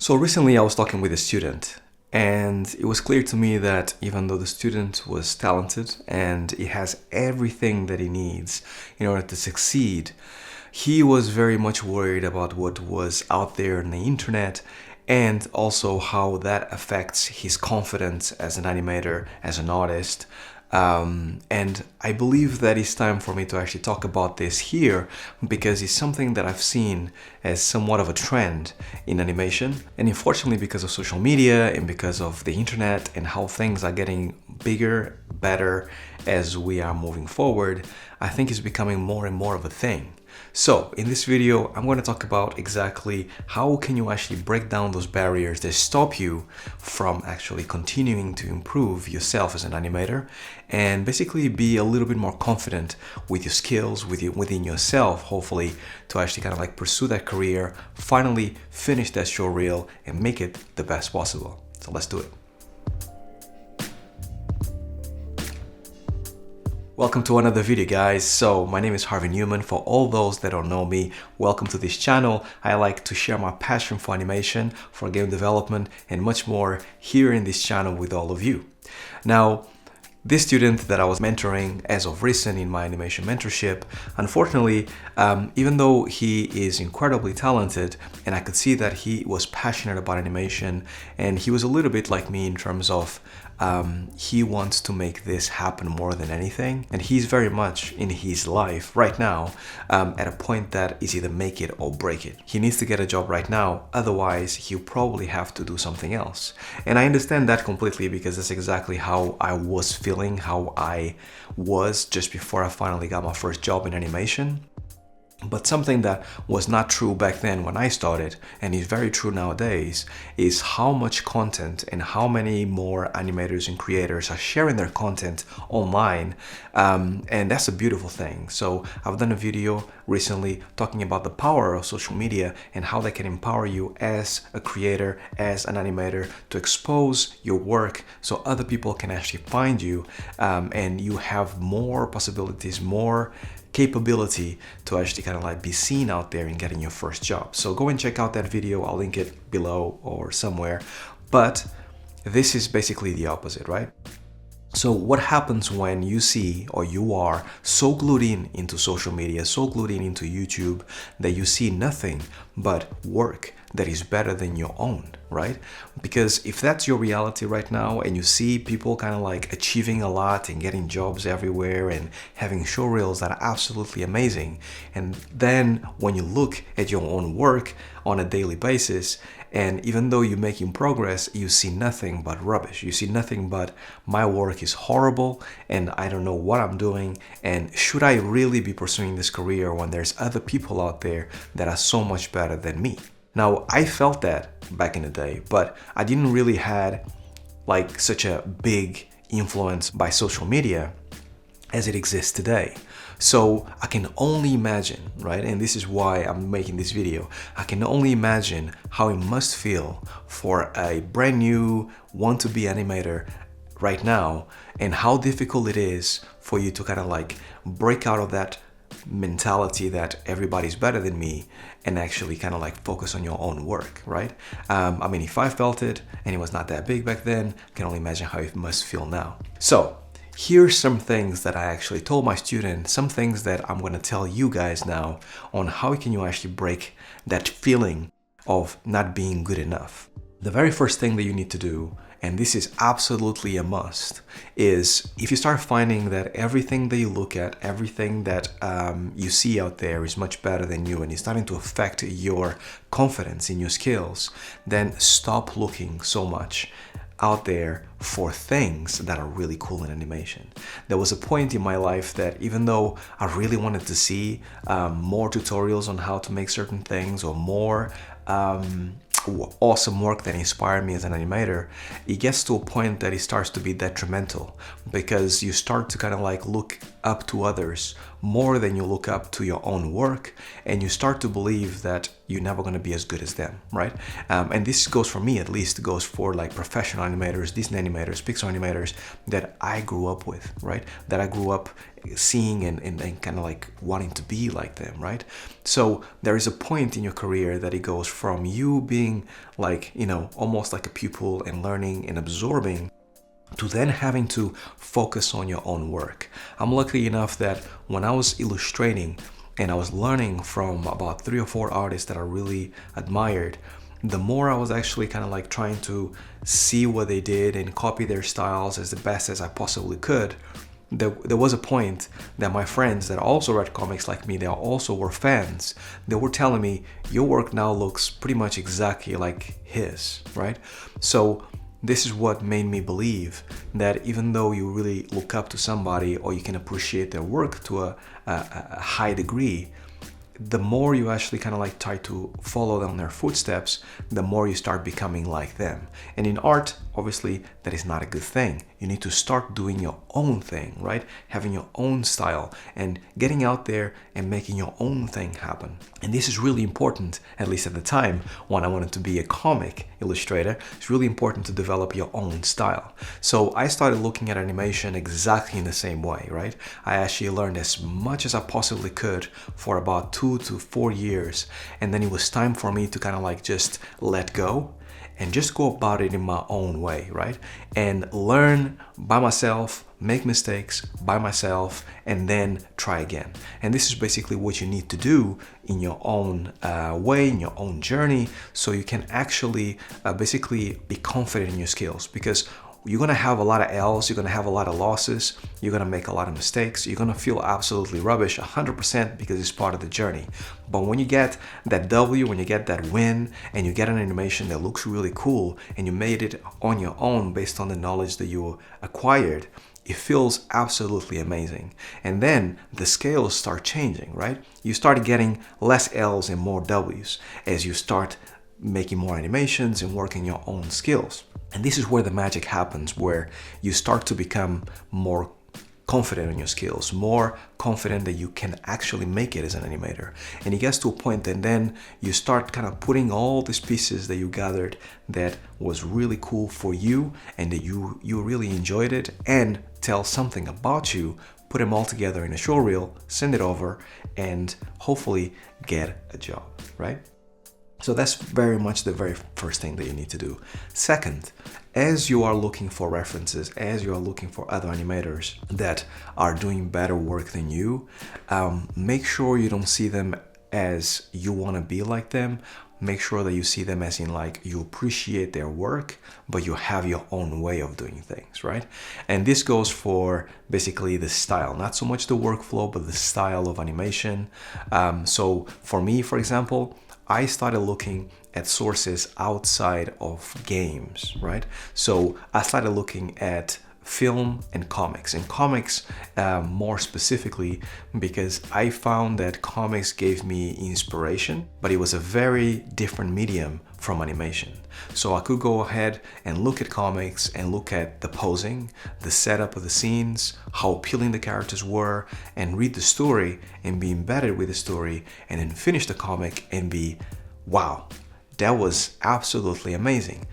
So recently I was talking with a student, and it was clear to me that even though the student was talented and he has everything that he needs in order to succeed, he was very much worried about what was out there on the internet and also how that affects his confidence as an animator, as an artist. And I believe that it's time for me to actually talk about this here because it's something that I've seen as somewhat of a trend in animation. And unfortunately, because of social media and because of the internet and how things are getting bigger, better as we are moving forward, I think it's becoming more and more of a thing. So in this video, I'm going to talk about exactly how can you actually break down those barriers that stop you from actually continuing to improve yourself as an animator and basically be a little bit more confident with your skills, within yourself, hopefully, to actually kind of like pursue that career, finally finish that short reel and make it the best possible. So let's do it. Welcome to another video, guys. So my name is Harvey Newman. For all those that don't know me, welcome to this channel. I like to share my passion for animation, for game development, and much more here in this channel with all of you. Now, this student that I was mentoring as of recent in my animation mentorship, unfortunately, even though he is incredibly talented and I could see that he was passionate about animation and he was a little bit like me in terms of he wants to make this happen more than anything, and he's very much in his life right now at a point that is either make it or break it. He needs to get a job right now, otherwise he'll probably have to do something else. And I understand that completely because that's exactly how I was feeling, how I was just before I finally got my first job in animation. But something that was not true back then when I started, and is very true nowadays, is how much content and how many more animators and creators are sharing their content online. And that's a beautiful thing. So I've done a video recently talking about the power of social media and how they can empower you as a creator, as an animator, to expose your work so other people can actually find you and you have more possibilities, more capability to actually kind of like be seen out there and getting your first job. So go and check out that video. I'll link it below or somewhere. But this is basically the opposite, right? So what happens when you see or you are so glued into social media, so glued into YouTube that you see nothing but work that is better than your own, right? Because if that's your reality right now and you see people kind of like achieving a lot and getting jobs everywhere and having show reels that are absolutely amazing, and then when you look at your own work on a daily basis, and even though you're making progress, you see nothing but rubbish. You see nothing but my work is horrible and I don't know what I'm doing, and should I really be pursuing this career when there's other people out there that are so much better than me? Now, I felt that back in the day, but I didn't really had like such a big influence by social media as it exists today. So I can only imagine, right? And this is why I'm making this video. I can only imagine how it must feel for a brand new want-to-be animator right now, and how difficult it is for you to kind of like break out of that mentality that everybody's better than me and actually kind of like focus on your own work, right? I mean, if I felt it and it was not that big back then, I can only imagine how it must feel now. So here's some things that I actually told my students, some things that I'm going to tell you guys now on how can you actually break that feeling of not being good enough. The very first thing that you need to do, and this is absolutely a must, is if you start finding that everything that you look at, everything that you see out there is much better than you and it's starting to affect your confidence in your skills, then stop looking so much out there for things that are really cool in animation. There was a point in my life that even though I really wanted to see more tutorials on how to make certain things or more awesome work that inspired me as an animator, it gets to a point that it starts to be detrimental because you start to kind of like look up to others more than you look up to your own work, and you start to believe that you're never going to be as good as them, right? And this goes for me, at least, goes for like professional animators, Disney animators, Pixar animators that I grew up with, right? That I grew up seeing and kind of like wanting to be like them, right? So there is a point in your career that it goes from you being like, almost like a pupil and learning and absorbing, to then having to focus on your own work. I'm lucky enough that when I was illustrating and I was learning from about 3 or 4 artists that I really admired, the more I was actually kind of like trying to see what they did and copy their styles as the best as I possibly could, there was a point that my friends that also read comics like me, they also were fans, they were telling me, your work now looks pretty much exactly like his, right? So this is what made me believe that even though you really look up to somebody or you can appreciate their work to a high degree, the more you actually kind of like try to follow down their footsteps, the more you start becoming like them. And in art, obviously, that is not a good thing. You need to start doing your own thing, right? Having your own style and getting out there and making your own thing happen. And this is really important, at least at the time when I wanted to be a comic illustrator. It's really important to develop your own style. So I started looking at animation exactly in the same way, right? I actually learned as much as I possibly could for about 2 to 4 years. And then it was time for me to kind of like just let go and just go about it in my own way, right? And learn by myself, make mistakes by myself, and then try again. And this is basically what you need to do in your own way, in your own journey, so you can actually basically be confident in your skills. Because you're going to have a lot of L's, you're going to have a lot of losses, you're going to make a lot of mistakes, you're going to feel absolutely rubbish 100% because it's part of the journey. But when you get that W, when you get that win, and you get an animation that looks really cool, and you made it on your own based on the knowledge that you acquired, it feels absolutely amazing. And then the scales start changing, right? You start getting less L's and more W's as you start making more animations and working your own skills. And this is where the magic happens, where you start to become more confident in your skills, more confident that you can actually make it as an animator. And it gets to a point that then you start kind of putting all these pieces that you gathered that was really cool for you and that you really enjoyed it, and tell something about you, put them all together in a show reel, send it over, and hopefully get a job, right? So that's very much the very first thing that you need to do. Second, as you are looking for references, as you are looking for other animators that are doing better work than you, make sure you don't see them as you want to be like them. Make sure that you see them as in like you appreciate their work, but you have your own way of doing things, right? And this goes for basically the style, not so much the workflow, but the style of animation. So for me, for example, I started looking at sources outside of games, right? So I started looking at film and comics, more specifically because I found that comics gave me inspiration, but it was a very different medium from animation. So I could go ahead and look at comics and look at the posing, the setup of the scenes, how appealing the characters were, and read the story and be embedded with the story, and then finish the comic and be, wow, that was absolutely amazing.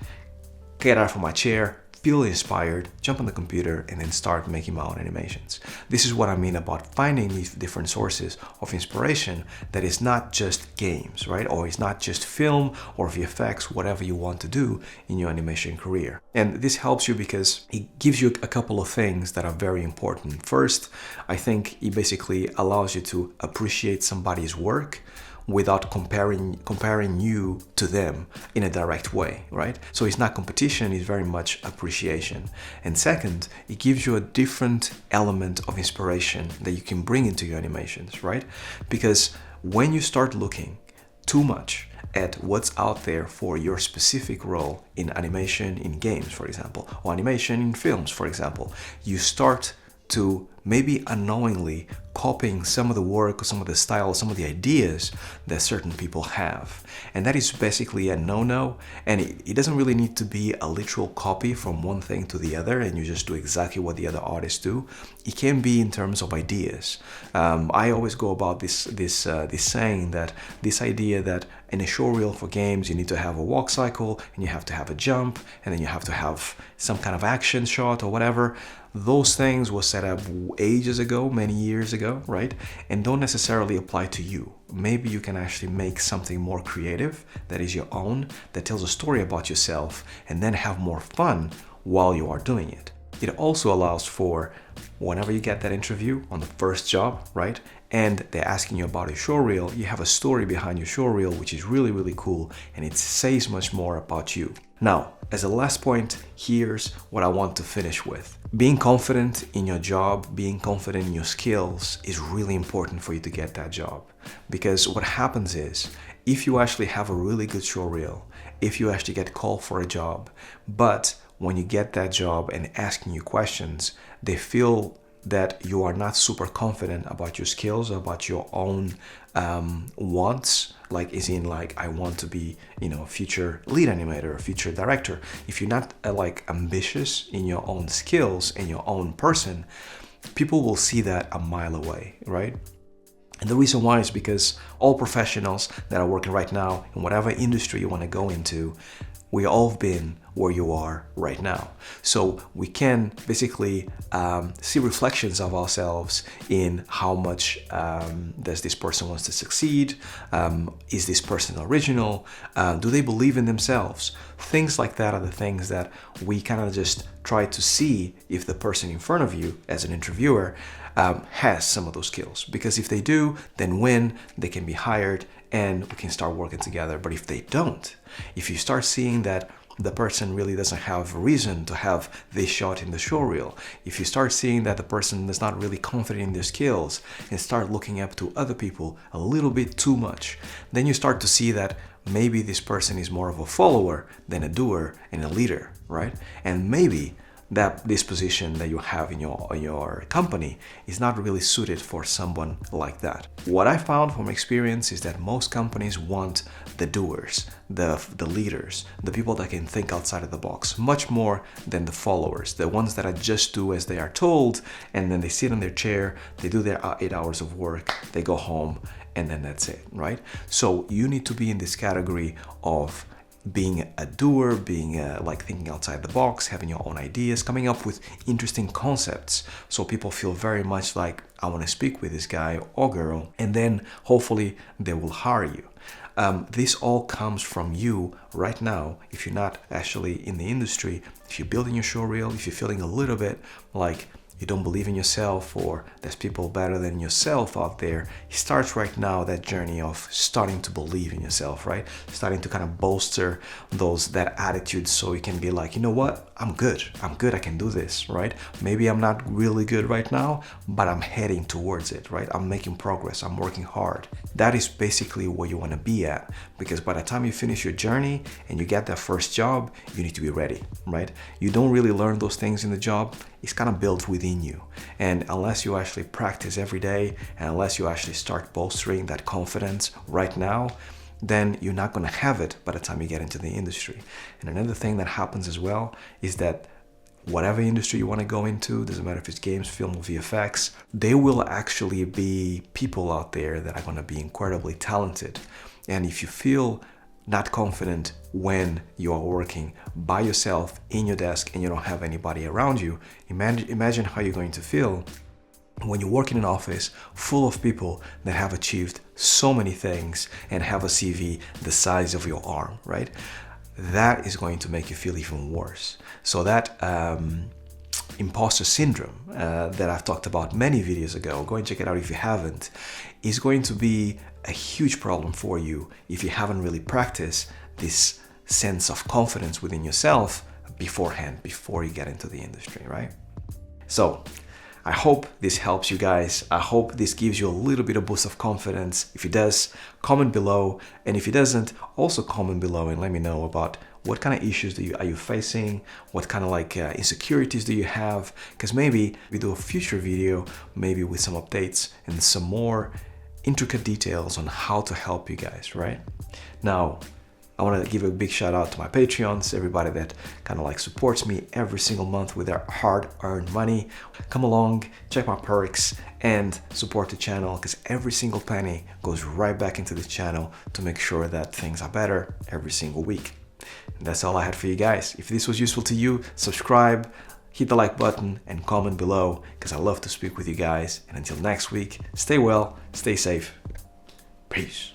Get out from my chair, feel inspired, jump on the computer, and then start making my own animations. This is what I mean about finding these different sources of inspiration that is not just games, right? Or it's not just film or VFX, whatever you want to do in your animation career. And this helps you because it gives you a couple of things that are very important. First, I think it basically allows you to appreciate somebody's work without comparing you to them in a direct way, right? So it's not competition, it's very much appreciation. And second, it gives you a different element of inspiration that you can bring into your animations, right? Because when you start looking too much at what's out there for your specific role in animation in games, for example, or animation in films, for example, you start to maybe unknowingly copying some of the work or some of the style, some of the ideas that certain people have. And that is basically a no-no. And it doesn't really need to be a literal copy from one thing to the other and you just do exactly what the other artists do. It can be in terms of ideas. I always go about this saying that this idea that in a showreel for games, you need to have a walk cycle and you have to have a jump and then you have to have some kind of action shot or whatever. Those things were set up ages ago, many years ago, right? And don't necessarily apply to you. Maybe you can actually make something more creative that is your own, that tells a story about yourself, and then have more fun while you are doing it. It also allows for whenever you get that interview on the first job, right? And they're asking you about your showreel, you have a story behind your showreel, which is really, really cool, and it says much more about you. Now, as a last point, here's what I want to finish with. Being confident in your job, being confident in your skills is really important for you to get that job. Because what happens is, if you actually have a really good showreel, if you actually get called for a job, but when you get that job and asking you questions, they feel that you are not super confident about your skills, about your own wants, like is in like, I want to be, a future lead animator, a future director. If you're not like ambitious in your own skills and your own person, people will see that a mile away, right? And the reason why is because all professionals that are working right now in whatever industry you want to go into, we all have been where you are right now. So we can basically see reflections of ourselves in how much does this person wants to succeed? Is this person original? Do they believe in themselves? Things like that are the things that we kind of just try to see if the person in front of you as an interviewer has some of those skills. Because if they do, then they can be hired and we can start working together. But if they don't, if you start seeing that the person really doesn't have a reason to have this shot in the showreel, if you start seeing that the person is not really confident in their skills and start looking up to other people a little bit too much, then you start to see that maybe this person is more of a follower than a doer and a leader, right? And maybe that this position that you have in your company is not really suited for someone like that. What I found from experience is that most companies want the doers, the leaders, the people that can think outside of the box, much more than the followers, the ones that just do as they are told, and then they sit in their chair, they do their 8 hours of work, they go home, and then that's it, right? So you need to be in this category of being a doer, being like thinking outside the box, having your own ideas, coming up with interesting concepts so people feel very much like, I want to speak with this guy or girl, and then hopefully they will hire you. This all comes from you right now. If you're not actually in the industry, if you're building your showreel, if you're feeling a little bit like you don't believe in yourself or there's people better than yourself out there, it starts right now, that journey of starting to believe in yourself, right? Starting to kind of bolster that attitude so you can be like, you know what? I'm good, I can do this, right? Maybe I'm not really good right now, but I'm heading towards it, right? I'm making progress, I'm working hard. That is basically where you want to be at, because by the time you finish your journey and you get that first job, you need to be ready, right? You don't really learn those things in the job. It's kind of built within you. And unless you actually practice every day, and unless you actually start bolstering that confidence right now, then you're not going to have it by the time you get into the industry. And another thing that happens as well is that whatever industry you want to go into, doesn't matter if it's games, film, or VFX, there will actually be people out there that are going to be incredibly talented. And if you feel not confident when you are working by yourself in your desk and you don't have anybody around you, imagine how you're going to feel when you work in an office full of people that have achieved so many things and have a CV the size of your arm, right? That is going to make you feel even worse. So that imposter syndrome that I've talked about many videos ago, go and check it out if you haven't, is going to be a huge problem for you if you haven't really practiced this sense of confidence within yourself beforehand, before you get into the industry, right? So I hope this helps you guys. I hope this gives you a little bit of boost of confidence. If it does, comment below. And if it doesn't, also comment below and let me know about what kind of issues are you facing? What kind of insecurities do you have? Because maybe we do a future video, maybe with some updates and some more intricate details on how to help you guys, right? Now, I want to give a big shout out to my Patreons, everybody that kind of supports me every single month with their hard-earned money. Come along, check my perks, and support the channel, because every single penny goes right back into the channel to make sure that things are better every single week. And that's all I had for you guys. If this was useful to you, subscribe, hit the like button, and comment below, because I love to speak with you guys. And until next week, stay well, stay safe. Peace.